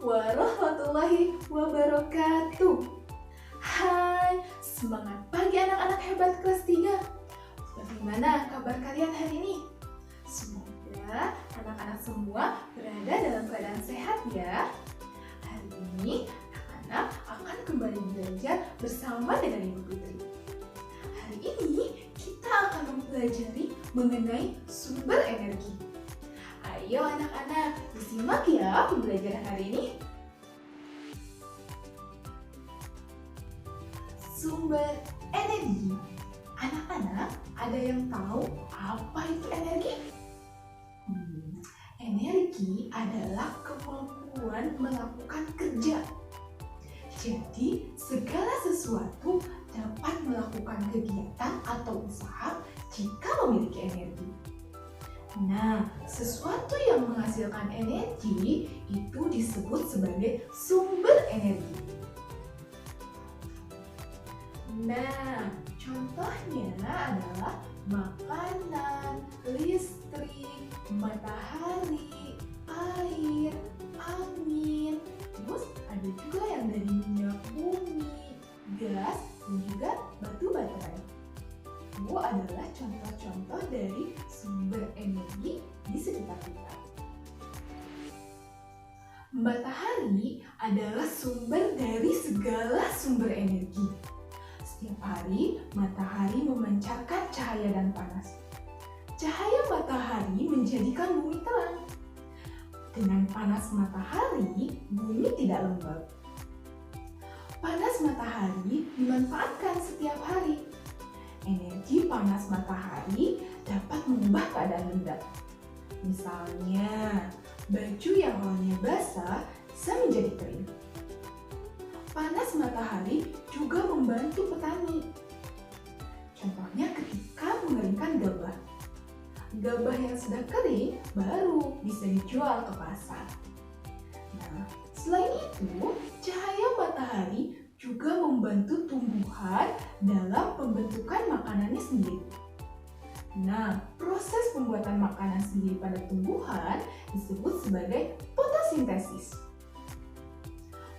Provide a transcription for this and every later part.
warahmatullahi wabarakatuh. Hai, semangat pagi anak-anak hebat kelas 3. Bagaimana kabar kalian hari ini? Semoga anak-anak semua berada dalam keadaan sehat ya. Hari ini anak-anak akan kembali belajar bersama dengan Ibu Fitri. Hari ini kita akan mempelajari mengenai sumber energi. Ayo anak-anak, disimak ya pembelajaran hari ini. Sumber energi. Anak-anak, ada yang tahu apa itu energi? Energi adalah kemampuan melakukan kerja. Jadi, segala sesuatu dapat melakukan kegiatan atau usaha jika memiliki energi. Nah, sesuatu yang menghasilkan energi itu disebut sebagai sumber energi. Nah, contohnya adalah makanan, listrik, matahari, air, angin, terus ada juga yang dari minyak bumi, gas, dan juga batu baterai. Itu adalah contoh-contoh dari sumber energi di sekitar kita. Matahari adalah sumber dari segala sumber energi. Setiap hari, matahari memancarkan cahaya dan panas. Cahaya matahari menjadikan bumi terang. Dengan panas matahari, bumi tidak lembab. Panas matahari dimanfaatkan setiap hari. Energi panas matahari dapat mengubah keadaan benda. Misalnya, baju yang awalnya basah bisa menjadi kering. Panas matahari juga membantu petani. Contohnya ketika mengeringkan gabah. Gabah yang sudah kering baru bisa dijual ke pasar. Nah, selain itu, cahaya matahari juga membantu tumbuhan dalam pembentukan makanannya sendiri. Nah, proses pembuatan makanan sendiri pada tumbuhan disebut sebagai fotosintesis.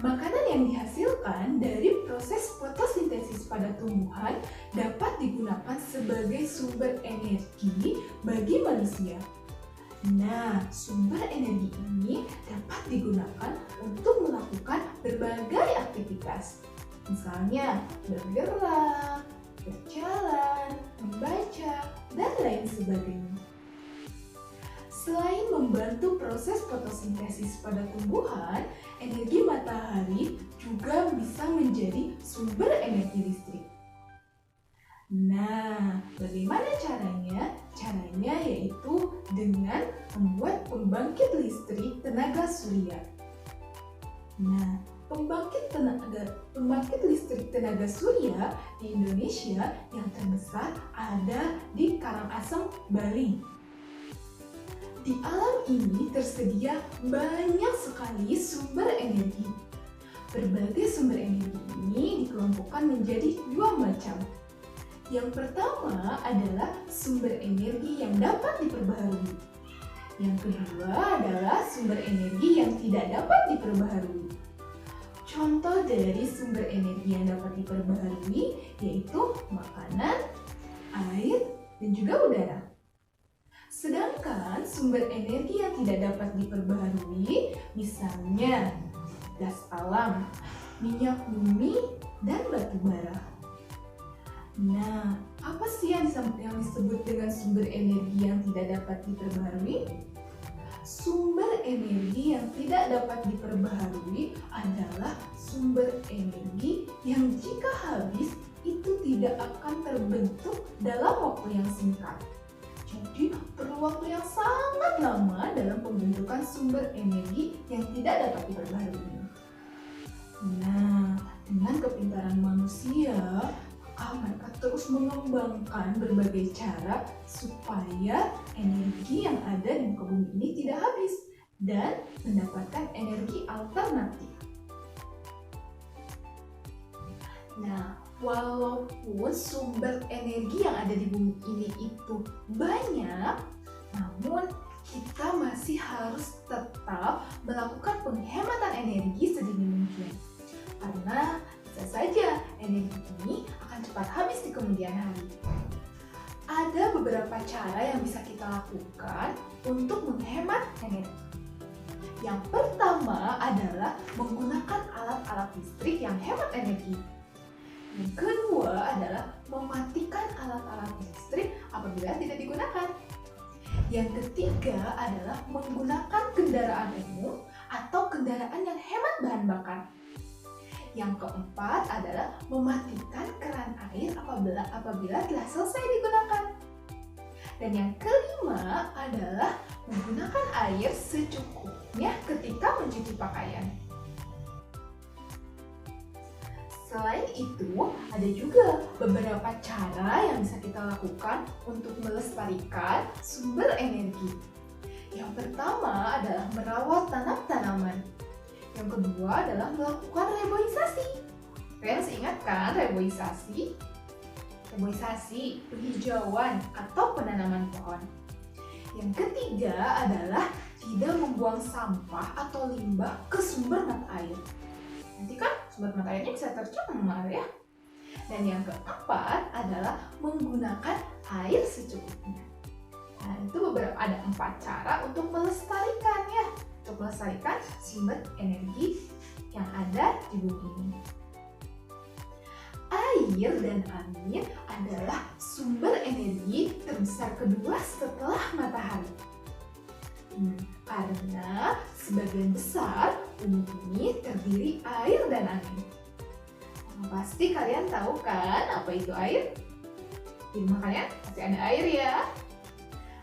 Makanan yang dihasilkan dari proses fotosintesis pada tumbuhan dapat digunakan sebagai sumber energi bagi manusia. Nah, sumber energi ini dapat digunakan untuk melakukan berbagai aktivitas. Misalnya, bergerak, berjalan, membaca, dan lain sebagainya. Selain membantu proses fotosintesis pada tumbuhan, energi matahari juga bisa menjadi sumber energi listrik. Nah, bagaimana caranya? Caranya yaitu dengan membuat pembangkit listrik tenaga surya. Nah, pembangkit listrik tenaga surya di Indonesia yang terbesar ada di Karangasem, Bali. Di alam ini tersedia banyak sekali sumber energi. Berbagai sumber energi ini dikelompokkan menjadi dua macam. Yang pertama adalah sumber energi yang dapat diperbaharui. Yang kedua adalah sumber energi yang tidak dapat diperbaharui. Contoh dari sumber energi yang dapat diperbaharui yaitu makanan, air, dan juga udara. Sedangkan sumber energi yang tidak dapat diperbaharui misalnya gas alam, minyak bumi, dan batu bara. Nah, apa sih yang disebut dengan sumber energi yang tidak dapat diperbaharui? Sumber energi yang tidak dapat diperbaharui adalah sumber energi yang jika habis itu tidak akan terbentuk dalam waktu yang singkat. Jadi, perlu waktu yang sangat lama dalam pembentukan sumber energi yang tidak dapat diperbaharui. Nah, dengan kepintaran manusia, mereka terus mengembangkan berbagai cara supaya energi yang ada di muka bumi ini tidak habis dan mendapatkan energi alternatif. Nah, walaupun sumber energi yang ada di bumi ini itu banyak, namun kita masih harus tetap melakukan penghematan energi sedini mungkin. Karena bisa saja energi ini akan cepat habis di kemudian hari. Ada beberapa cara yang bisa kita lakukan untuk menghemat energi. Yang pertama adalah menggunakan alat-alat listrik yang hemat energi. Yang kedua adalah mematikan alat-alat listrik apabila tidak digunakan. Yang ketiga adalah menggunakan kendaraan umum atau kendaraan yang hemat bahan bakar. Yang keempat adalah mematikan keran air apabila telah selesai digunakan. Dan yang kelima adalah menggunakan air secukupnya ketika mencuci pakaian. Selain itu, ada juga beberapa cara yang bisa kita lakukan untuk melestarikan sumber energi. Yang pertama adalah merawat tanam-tanaman. Yang kedua adalah melakukan reboisasi. Kalian masih ingat kan reboisasi? Reboisasi, penghijauan atau penanaman pohon. Yang ketiga adalah tidak membuang sampah atau limbah ke sumber mata air. Nanti kan sumber mata airnya bisa tercemar ya. Dan yang keempat adalah menggunakan air secukupnya. Nah, itu ada 4 cara untuk melestarikannya. Untuk melestarikan sumber energi yang ada di bumi ini. Air dan angin adalah sumber energi terbesar kedua setelah matahari. Karena sebagian besar bumi ini terdiri air dan angin. Pasti kalian tahu kan apa itu air? Di rumah kalian pasti ada air ya.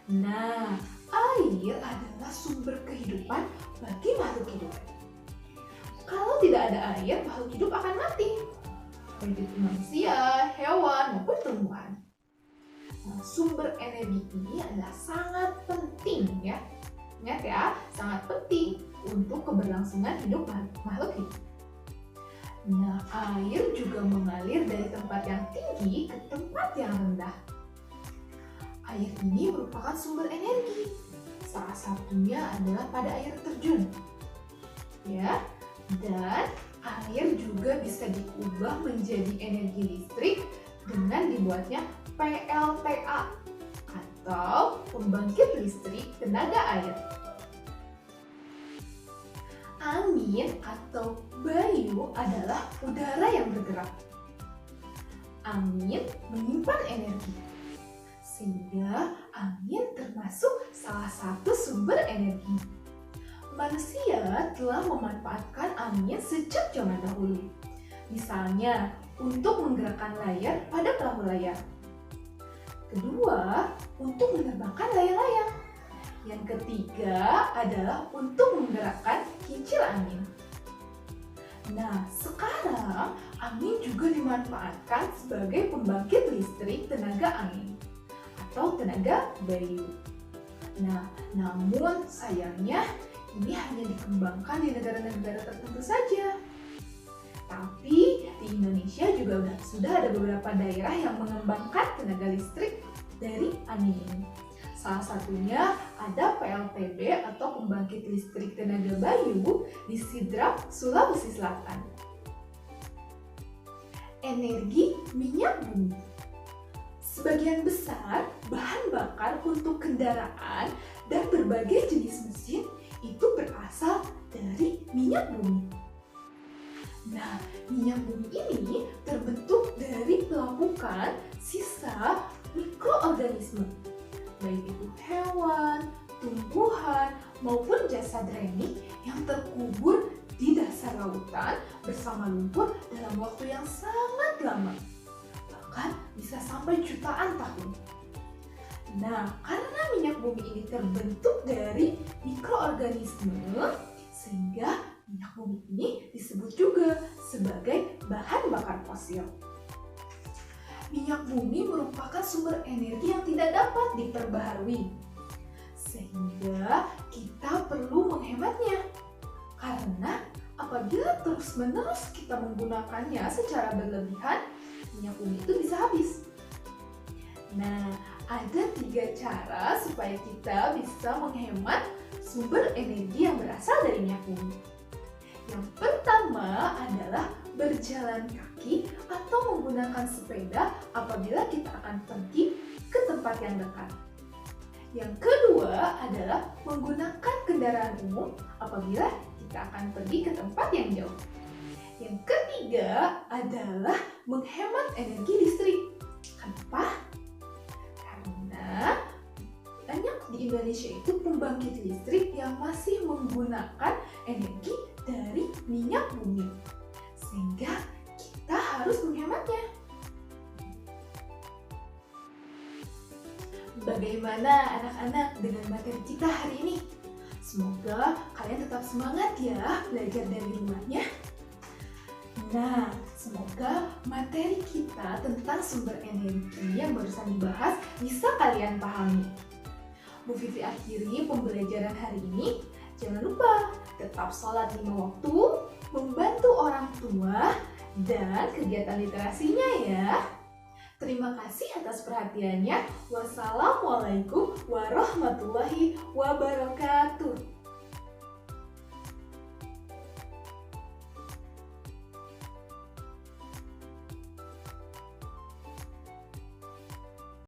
Nah, air adalah sumber kehidupan bagi makhluk hidup. Kalau tidak ada air, makhluk hidup akan mati. Baik itu manusia, hewan, maupun tumbuhan. Nah, sumber energi ini adalah sangat penting ya. Ingat ya, sangat penting untuk keberlangsungan hidup makhluk hidup. Nah, air juga mengalir dari tempat yang tinggi ke tempat yang rendah. Air ini merupakan sumber energi. Salah satunya adalah pada air terjun. Ya, dan air juga bisa diubah menjadi energi listrik dengan dibuatnya PLTA atau pembangkit listrik tenaga air. Angin atau bayu adalah udara yang bergerak. Angin menyimpan energi, sehingga angin termasuk salah satu sumber energi. Manusia telah memanfaatkan angin sejak zaman dahulu. Misalnya, untuk menggerakkan layar pada perahu layar. Kedua, untuk menerbangkan layang-layang. Yang ketiga adalah untuk menggerakkan kincir angin. Nah, sekarang angin juga dimanfaatkan sebagai pembangkit listrik tenaga angin atau tenaga bayu. Nah, namun sayangnya ini hanya dikembangkan di negara-negara tertentu saja. Tapi di Indonesia juga sudah ada beberapa daerah yang mengembangkan tenaga listrik dari angin ini. Salah satunya ada PLTB atau pembangkit listrik tenaga bayu di Sidrap, Sulawesi Selatan. Energi minyak bumi. Sebagian besar bahan bakar untuk kendaraan dan berbagai jenis mesin itu berasal dari minyak bumi. Nah, minyak bumi ini terbentuk dari pelapukan sisa mikroorganisme, baik itu hewan, tumbuhan, maupun jasad remik yang terkubur di dasar lautan bersama lumpur dalam waktu yang sangat lama, bahkan bisa sampai jutaan tahun. Nah, karena minyak bumi ini terbentuk dari mikroorganisme, sehingga minyak bumi ini disebut juga sebagai bahan bakar fosil. Minyak bumi merupakan sumber energi yang tidak dapat diperbaharui, sehingga kita perlu menghematnya. Karena apabila terus-menerus kita menggunakannya secara berlebihan, minyak bumi itu bisa habis. Nah, ada 3 cara supaya kita bisa menghemat sumber energi yang berasal dari minyak bumi. berjalan kaki atau menggunakan sepeda apabila kita akan pergi ke tempat yang dekat. Yang kedua adalah menggunakan kendaraan umum apabila kita akan pergi ke tempat yang jauh. Yang ketiga adalah menghemat energi listrik. Kenapa? Karena banyak di Indonesia itu pembangkit listrik yang masih menggunakan energi dari minyak bumi, sehingga kita harus menghematnya. Bagaimana anak-anak dengan materi kita hari ini? Semoga kalian tetap semangat ya belajar dari rumahnya. Nah, semoga materi kita tentang sumber energi yang barusan dibahas bisa kalian pahami. Bu Fitri akhiri pembelajaran hari ini. Jangan lupa tetap sholat 5 waktu, membantu orang tua, dan kegiatan literasinya ya. Terima kasih atas perhatiannya. Wassalamualaikum warahmatullahi wabarakatuh.